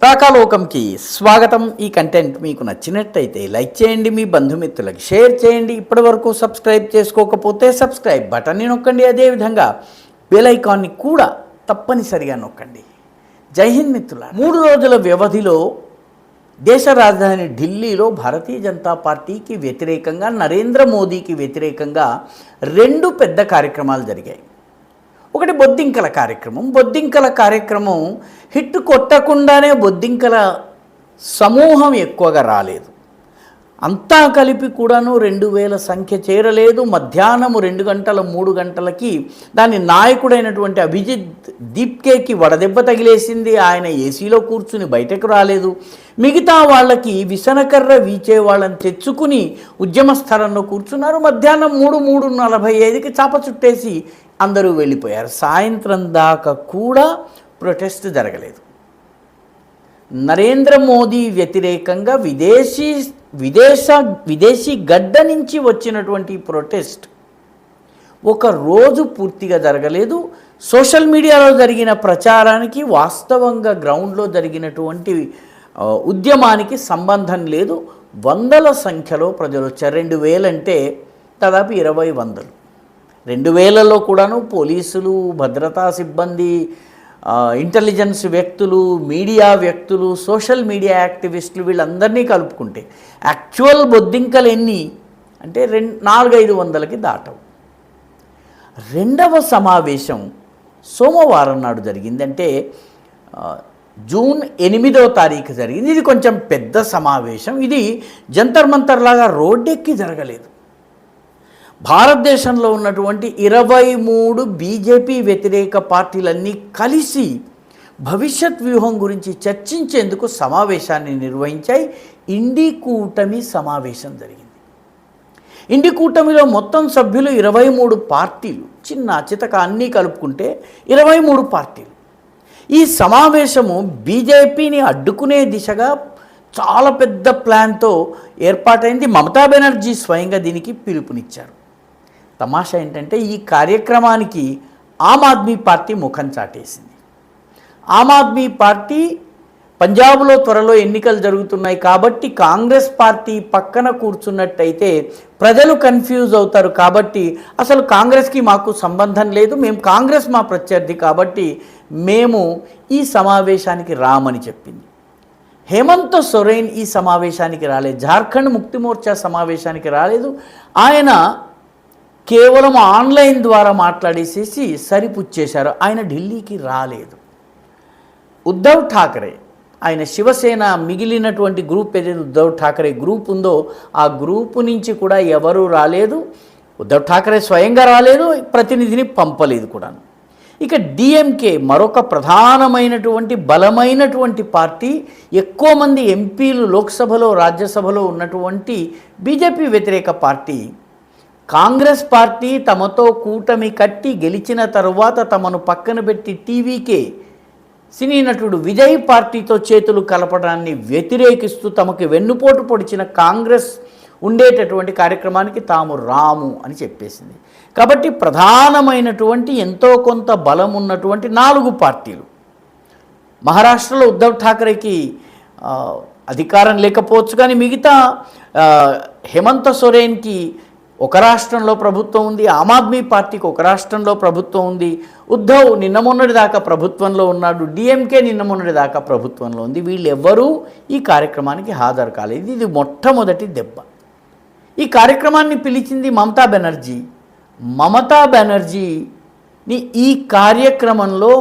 రాకాలోకంకి స్వాగతం. ఈ కంటెంట్ మీకు నచ్చినట్టయితే లైక్ చేయండి, మీ బంధుమిత్రులకు షేర్ చేయండి. ఇప్పటివరకు సబ్స్క్రైబ్ చేసుకోకపోతే సబ్స్క్రైబ్ బటన్ని నొక్కండి. అదేవిధంగా బెల్ ఐకాన్ని కూడా తప్పనిసరిగా నొక్కండి. జై హింద్ మిత్రులారా. 3 రోజుల వ్యవధిలో దేశ రాజధాని ఢిల్లీలో భారతీయ జనతా పార్టీకి వ్యతిరేకంగా, నరేంద్ర మోదీకి వ్యతిరేకంగా 2 పెద్ద కార్యక్రమాలు జరిగాయి. ఒకటి బొద్దింకల కార్యక్రమం. బొద్దింకల కార్యక్రమం హిట్ కొట్టకుండానే బొద్దింకల సమూహం ఎక్కువగా రాలేదు. అంతా కలిపి కూడాను 2000 సంఖ్య చేరలేదు. మధ్యాహ్నం 2 గంటల 3 గంటలకి దాని నాయకుడైనటువంటి అభిజిత్ దీప్కేకి వడదెబ్బ తగిలేసింది. ఆయన ఏసీలో కూర్చుని బయటకు రాలేదు. మిగతా వాళ్ళకి విసనకర్ర వీచే వాళ్ళని తెచ్చుకుని ఉద్యమ స్థలంలో కూర్చున్నారు. మధ్యాహ్నం 3:45కి చాప చుట్టేసి అందరూ వెళ్ళిపోయారు. సాయంత్రం దాకా కూడా ప్రొటెస్ట్ జరగలేదు. నరేంద్ర మోదీ వ్యతిరేకంగా విదేశీ గడ్డ నుంచి వచ్చినటువంటి ప్రొటెస్ట్ ఒక రోజు పూర్తిగా జరగలేదు. సోషల్ మీడియాలో జరిగిన ప్రచారానికి వాస్తవంగా గ్రౌండ్లో జరిగినటువంటి ఉద్యమానికి సంబంధం లేదు. వందల సంఖ్యలో ప్రజలు వచ్చారు. 2000 అంటే దాదాపు 20 2000లో కూడాను పోలీసులు, భద్రతా సిబ్బంది, ఇంటెలిజెన్స్ వ్యక్తులు, మీడియా వ్యక్తులు, సోషల్ మీడియా యాక్టివిస్టులు వీళ్ళందరినీ కలుపుకుంటే యాక్చువల్ బొద్దింకలు ఎన్ని అంటే 400-500కి దాటవు. రెండవ సమావేశం సోమవారం నాడు జరిగింది. అంటే జూన్ 8వ తారీఖు జరిగింది. ఇది కొంచెం పెద్ద సమావేశం. ఇది జంతర్ మంతర్ లాగా రోడ్డెక్కి జరగలేదు. భారతదేశంలో ఉన్నటువంటి 23 బీజేపీ వ్యతిరేక పార్టీలన్నీ కలిసి భవిష్యత్ వ్యూహం గురించి చర్చించేందుకు సమావేశాన్ని నిర్వహించాయి. ఇండి కూటమి సమావేశం జరిగింది. ఇండి కూటమిలో మొత్తం సభ్యులు 23 పార్టీలు, చిన్న చితక అన్నీ కలుపుకుంటే 23 పార్టీలు. ఈ సమావేశము బీజేపీని అడ్డుకునే దిశగా చాలా పెద్ద ప్లాన్తో ఏర్పాటైంది. మమతా బెనర్జీ స్వయంగా దీనికి పిలుపునిచ్చారు. తమాషా ఏంటంటే ఈ కార్యక్రమానికి ఆమ్ ఆద్మీ పార్టీ ముఖం చాటేసింది. ఆమ్ ఆద్మీ పార్టీ పంజాబ్లో త్వరలో ఎన్నికలు జరుగుతున్నాయి కాబట్టి కాంగ్రెస్ పార్టీ పక్కన కూర్చున్నట్టయితే ప్రజలు కన్ఫ్యూజ్ అవుతారు కాబట్టి అసలు కాంగ్రెస్కి మాకు సంబంధం లేదు, మేము కాంగ్రెస్ మా ప్రత్యర్థి కాబట్టి మేము ఈ సమావేశానికి రామని చెప్పింది. హేమంత్ సోరెన్ ఈ సమావేశానికి రాలేదు. జార్ఖండ్ ముక్తి మోర్చా సమావేశానికి రాలేదు. ఆయన కేవలం ఆన్లైన్ ద్వారా మాట్లాడేసేసి సరిపుచ్చేశారు. ఆయన ఢిల్లీకి రాలేదు. ఉద్ధవ్ ఠాకరే, ఆయన శివసేన మిగిలినటువంటి గ్రూప్ ఏదైతే ఉద్ధవ్ ఠాకరే గ్రూప్ ఉందో ఆ గ్రూపు నుంచి కూడా ఎవరూ రాలేదు. ఉద్ధవ్ ఠాకరే స్వయంగా రాలేదు, ప్రతినిధిని పంపలేదు కూడా. ఇక డిఎంకే మరొక ప్రధానమైనటువంటి బలమైనటువంటి పార్టీ, ఎక్కువ మంది ఎంపీలు లోక్సభలో రాజ్యసభలో ఉన్నటువంటి బీజేపీ వ్యతిరేక పార్టీ, కాంగ్రెస్ పార్టీ తమతో కూటమి కట్టి గెలిచిన తరువాత తమను పక్కన పెట్టి టీవీకే సినీ నటుడు విజయ్ పార్టీతో చేతులు కలపడాన్ని వ్యతిరేకిస్తూ తమకు వెన్నుపోటు పొడిచిన కాంగ్రెస్ ఉండేటటువంటి కార్యక్రమానికి తాము రాము అని చెప్పేసింది. కాబట్టి ప్రధానమైనటువంటి ఎంతో కొంత బలం ఉన్నటువంటి 4 పార్టీలు. మహారాష్ట్రలో ఉద్ధవ్ ఠాకరేకి అధికారం లేకపోవచ్చు, కానీ మిగతా హేమంత్ సోరెన్కి ఒక రాష్ట్రంలో ప్రభుత్వం ఉంది, ఆమ్ ఆద్మీ పార్టీకి ఒక రాష్ట్రంలో ప్రభుత్వం ఉంది, ఉద్ధవ్ నిన్న మొన్నటి దాకా ప్రభుత్వంలో ఉన్నాడు, డిఎంకే నిన్న మొన్నటి దాకా ప్రభుత్వంలో ఉంది. వీళ్ళెవ్వరూ ఈ కార్యక్రమానికి హాజరు కాలేదు. ఇది మొట్టమొదటి దెబ్బ. ఈ కార్యక్రమాన్ని పిలిచింది మమతా బెనర్జీ. మమతా బెనర్జీని ఈ కార్యక్రమంలో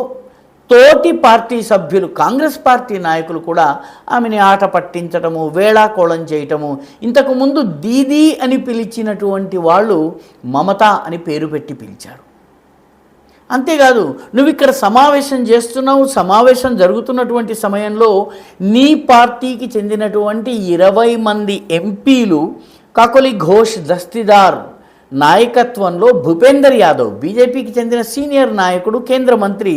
తోటి పార్టీ సభ్యులు, కాంగ్రెస్ పార్టీ నాయకులు కూడా ఆమెని ఆట పట్టించటము, వేళాకోళం చేయటము. ఇంతకుముందు దీదీ అని పిలిచినటువంటి వాళ్ళు మమతా అని పేరు పెట్టి పిలిచారు. అంతేకాదు, నువ్వు ఇక్కడ సమావేశం చేస్తున్నావు, సమావేశం జరుగుతున్నటువంటి సమయంలో నీ పార్టీకి చెందినటువంటి 20 మంది ఎంపీలు కాకోలి ఘోష్ దస్తీదార్ నాయకత్వంలో భూపేందర్ యాదవ్, బీజేపీకి చెందిన సీనియర్ నాయకుడు, కేంద్ర మంత్రి,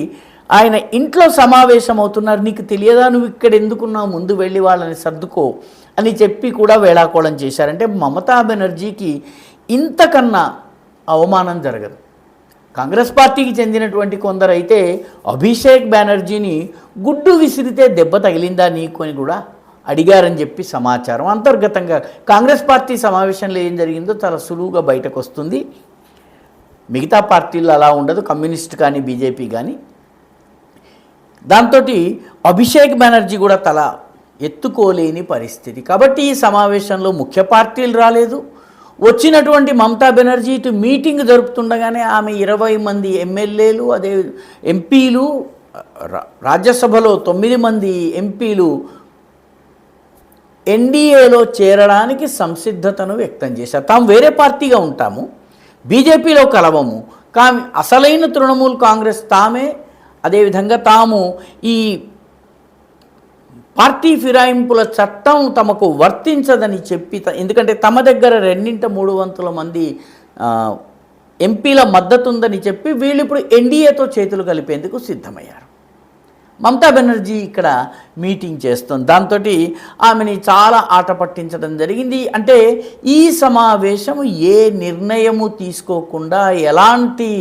ఆయన ఇంట్లో సమావేశం అవుతున్నారు. నీకు తెలియదా, నువ్వు ఇక్కడ ఎందుకున్నావు, ముందు వెళ్ళి వాళ్ళని సర్దుకో అని చెప్పి కూడా వేళాకోళం చేశారంటే మమతా బెనర్జీకి ఇంతకన్నా అవమానం జరగదు. కాంగ్రెస్ పార్టీకి చెందినటువంటి కొందరైతే అభిషేక్ బెనర్జీని గుడ్డు విసిరితే దెబ్బ తగిలిందా నీకు అని కూడా అడిగారని చెప్పి సమాచారం. అంతర్గతంగా కాంగ్రెస్ పార్టీ సమావేశంలో ఏం జరిగిందో చాలా సులువుగా బయటకు వస్తుంది. మిగతా పార్టీలు అలా ఉండదు, కమ్యూనిస్ట్ కానీ బీజేపీ కానీ. దాంతో అభిషేక్ బెనర్జీ కూడా తల ఎత్తుకోలేని పరిస్థితి. కాబట్టి ఈ సమావేశంలో ముఖ్య పార్టీలు రాలేదు. వచ్చినటువంటి మమతా బెనర్జీ ఇటు మీటింగ్ జరుపుతుండగానే ఆమె 20 మంది ఎమ్మెల్యేలు, అదే ఎంపీలు, రాజ్యసభలో 9 మంది ఎంపీలు ఎన్డీఏలో చేరడానికి సంసిద్ధతను వ్యక్తం చేశారు. తాము వేరే పార్టీగా ఉంటాము, బీజేపీలో కలవము, కానీ అసలైన తృణమూల్ కాంగ్రెస్ తామే, అదేవిధంగా తాము ఈ పార్టీ ఫిరాయింపుల చట్టం తమకు వర్తించదని చెప్పి, ఎందుకంటే తమ దగ్గర 2/3 మంది ఎంపీల మద్దతు ఉందని చెప్పి వీళ్ళు ఇప్పుడు ఎన్డీఏతో చేతులు కలిపేందుకు సిద్ధమయ్యారు. మమతా బెనర్జీ ఇక్కడ మీటింగ్ చేస్తుంది. దాంతో ఆమెని చాలా ఆట పట్టించడం జరిగింది. అంటే ఈ సమావేశం ఏ నిర్ణయము తీసుకోకుండా, ఎలాంటి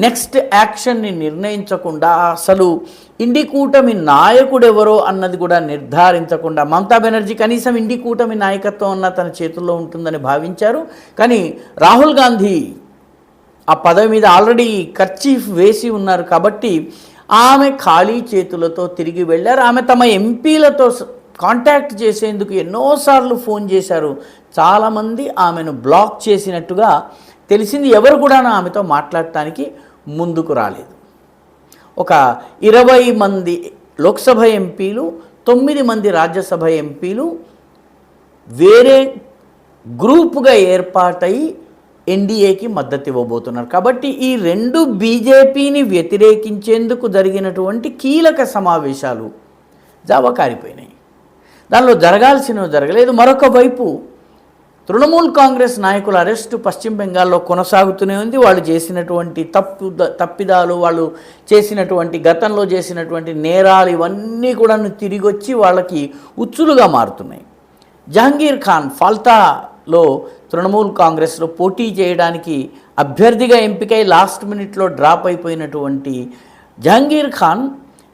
నెక్స్ట్ యాక్షన్ని నిర్ణయించకుండా, అసలు ఇండి కూటమి నాయకుడెవరో అన్నది కూడా నిర్ధారించకుండా, మమతా బెనర్జీ కనీసం ఇండి కూటమి నాయకత్వం అన్న తన చేతుల్లో ఉంటుందని భావించారు. కానీ రాహుల్ గాంధీ ఆ పదవి మీద ఆల్రెడీ కర్చీఫ్ వేసి ఉన్నారు కాబట్టి ఆమె ఖాళీ చేతులతో తిరిగి వెళ్ళారు. ఆమె తమ ఎంపీలతో కాంటాక్ట్ చేసేందుకు ఎన్నోసార్లు ఫోన్ చేశారు. చాలామంది ఆమెను బ్లాక్ చేసినట్టుగా తెలిసింది. ఎవరు కూడా ఆమెతో మాట్లాడటానికి ముందుకు రాలేదు. ఒక 20 మంది లోక్సభ ఎంపీలు, 9 మంది రాజ్యసభ ఎంపీలు వేరే గ్రూపుగా ఏర్పాటై ఎన్డీఏకి మద్దతు ఇవ్వబోతున్నారు. కాబట్టి ఈ 2 బీజేపీని వ్యతిరేకించేందుకు జరిగినటువంటి కీలక సమావేశాలు జావా కారిపోయినాయి. దానిలో జరగాల్సినవి జరగలేదు. మరొక వైపు తృణమూల్ కాంగ్రెస్ నాయకుల అరెస్టు పశ్చిమ బెంగాల్లో కొనసాగుతూనే ఉంది. వాళ్ళు చేసినటువంటి తప్పిదాలు, వాళ్ళు చేసినటువంటి గతంలో చేసినటువంటి నేరాలు ఇవన్నీ కూడా తిరిగి వచ్చి వాళ్ళకి ఉచ్చులుగా మారుతున్నాయి. జహంగీర్ ఖాన్ ఫాల్తాలో తృణమూల్ కాంగ్రెస్లో పోటీ చేయడానికి అభ్యర్థిగా ఎంపికై లాస్ట్ మినిట్లో డ్రాప్ అయిపోయినటువంటి జహంగీర్ ఖాన్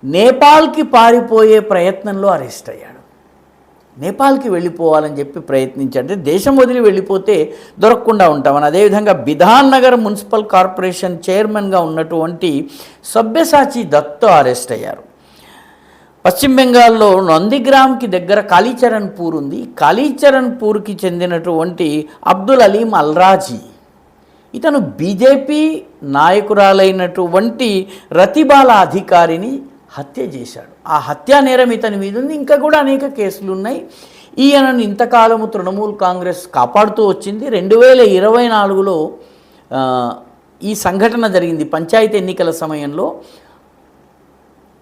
నేపాల్కి పారిపోయే ప్రయత్నంలో అరెస్ట్ అయ్యాడు. నేపాల్కి వెళ్ళిపోవాలని చెప్పి ప్రయత్నించాడు. దేశం వదిలి వెళ్ళిపోతే దొరకకుండా ఉంటామని. అదేవిధంగా బిధాన్ నగర్ మున్సిపల్ కార్పొరేషన్ చైర్మన్గా ఉన్నటువంటి సభ్యసాచి దత్తో అరెస్ట్ అయ్యారు. పశ్చిమ బెంగాల్లో నందిగ్రామ్కి దగ్గర కాళీచరణ్పూర్ ఉంది. కాళీచరణ్పూర్కి చెందినటువంటి అబ్దుల్ అలీం అల్రాజీ, ఇతను బీజేపీ నాయకురాలైనటువంటి రతిబాల అధికారిని హత్య చేశాడు. ఆ హత్యా నేరం ఇతని మీద ఉంది. ఇంకా కూడా అనేక కేసులు ఉన్నాయి. ఈయనను ఇంతకాలము తృణమూల్ కాంగ్రెస్ కాపాడుతూ వచ్చింది. 2024లో ఈ సంఘటన జరిగింది పంచాయతీ ఎన్నికల సమయంలో.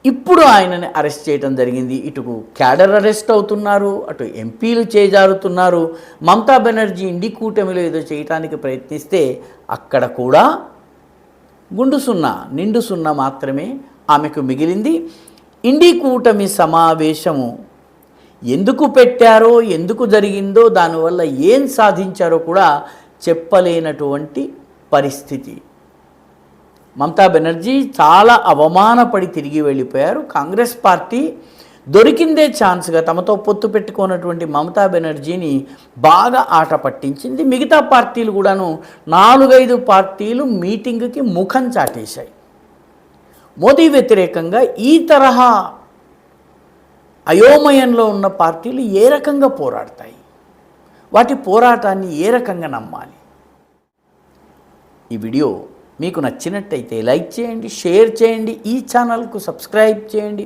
ఇప్పుడు ఆయనని అరెస్ట్ చేయడం జరిగింది. ఇటు క్యాడర్ అరెస్ట్ అవుతున్నారు, అటు ఎంపీలు చేజారుతున్నారు. మమతా బెనర్జీ ఇండి కూటమిలో ఏదో చేయటానికి ప్రయత్నిస్తే అక్కడ కూడా నిండు సున్నా మాత్రమే ఆమెకు మిగిలింది. ఇండి కూటమి సమావేశము ఎందుకు పెట్టారో, ఎందుకు జరిగిందో, దానివల్ల ఏం సాధించారో కూడా చెప్పలేనటువంటి పరిస్థితి. మమతా బెనర్జీ చాలా అవమానపడి తిరిగి వెళ్ళిపోయారు. కాంగ్రెస్ పార్టీ దొరికిందే ఛాన్స్గా తమతో పొత్తు పెట్టుకున్నటువంటి మమతా బెనర్జీని బాగా ఆట పట్టించింది. మిగతా పార్టీలు కూడాను 4-5 పార్టీలు మీటింగ్కి ముఖం చాటేశాయి. మోదీ వ్యతిరేకంగా ఈ తరహా అయోమయంలో ఉన్న పార్టీలు ఏ రకంగా పోరాడతాయి, వాటి పోరాటాన్ని ఏ రకంగా నమ్మాలి? ఈ వీడియో మీకు నచ్చినట్టయితే లైక్ చేయండి, షేర్ చేయండి, ఈ ఛానల్కు సబ్స్క్రైబ్ చేయండి.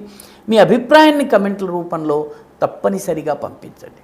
మీ అభిప్రాయాన్ని కమెంట్ల రూపంలో తప్పనిసరిగా పంపించండి.